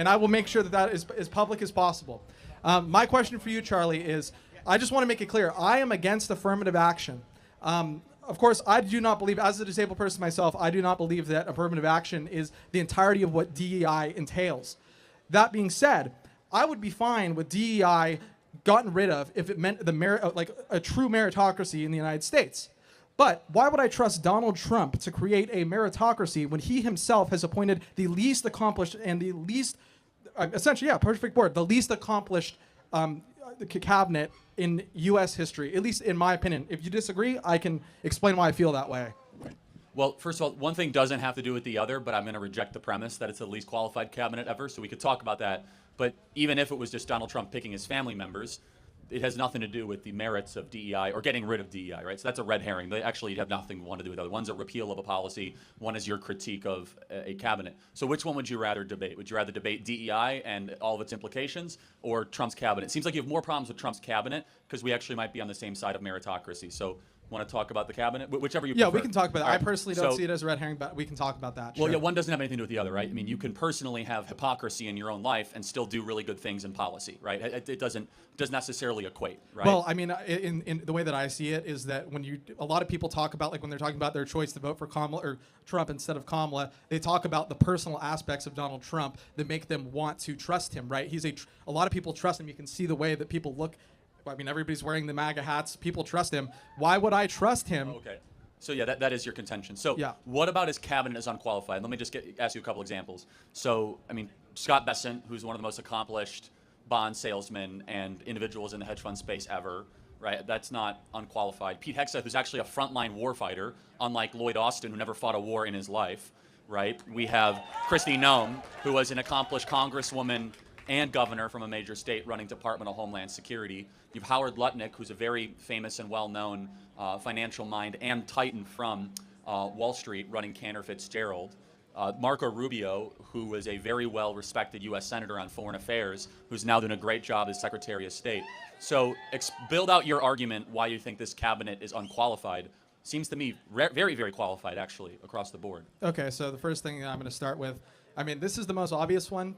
and I will make sure that that is as public as possible. My question for you, Charlie, is I just want to make it clear. I am against affirmative action. Of course, I do not believe, as a disabled person myself, I do not believe that affirmative action is the entirety of what DEI entails. That being said, I would be fine with DEI gotten rid of if it meant like a true meritocracy in the United States. But why would I trust Donald Trump to create a meritocracy when he himself has appointed the least accomplished and the least, essentially, yeah, perfect word, the least accomplished cabinet in U.S. history, at least in my opinion. If you disagree, I can explain why I feel that way. Well, first of all, one thing doesn't have to do with the other, but I'm going to reject the premise that it's the least qualified cabinet ever, so we could talk about that. But even if it was just Donald Trump picking his family members, it has nothing to do with the merits of DEI or getting rid of DEI, right? So that's a red herring. They actually have nothing to do with the other. One's a repeal of a policy, one is your critique of a cabinet. So which one would you rather debate? Would you rather debate DEI and all of its implications or Trump's cabinet? It seems like you have more problems with Trump's cabinet because we actually might be on the same side of meritocracy. So want to talk about the cabinet? Whichever you prefer. Yeah, we can talk about that. Right. I personally don't see it as a red herring, but we can talk about that. Well, sure. yeah, one doesn't have anything to do with the other, right? I mean, you can personally have hypocrisy in your own life and still do really good things in policy, right? It doesn't necessarily equate, right? Well, I mean, in the way that I see it is that when a lot of people talk about, like when they're talking about their choice to vote for Kamala or Trump instead of Kamala, they talk about the personal aspects of Donald Trump that make them want to trust him, right? A lot of people trust him. You can see the way that people look. I mean, everybody's wearing the MAGA hats. People trust him. Why would I trust him? Okay. So yeah, that is your contention. So yeah. What about his cabinet is unqualified? Let me just ask you a couple examples. So, I mean, Scott Bessent, who's one of the most accomplished bond salesmen and individuals in the hedge fund space ever, right? That's not unqualified. Pete Hegseth, who's actually a frontline warfighter, unlike Lloyd Austin, who never fought a war in his life, right? We have Kristi Noem, who was an accomplished congresswoman and governor from a major state running Department of Homeland Security. You have Howard Lutnick, who's a very famous and well-known financial mind and titan from Wall Street running Cantor Fitzgerald. Marco Rubio, who was a very well-respected U.S. Senator on Foreign Affairs, who's now doing a great job as Secretary of State. So build out your argument why you think this cabinet is unqualified. Seems to me very, very qualified, actually, across the board. Okay, so the first thing I'm going to start with, I mean, this is the most obvious one.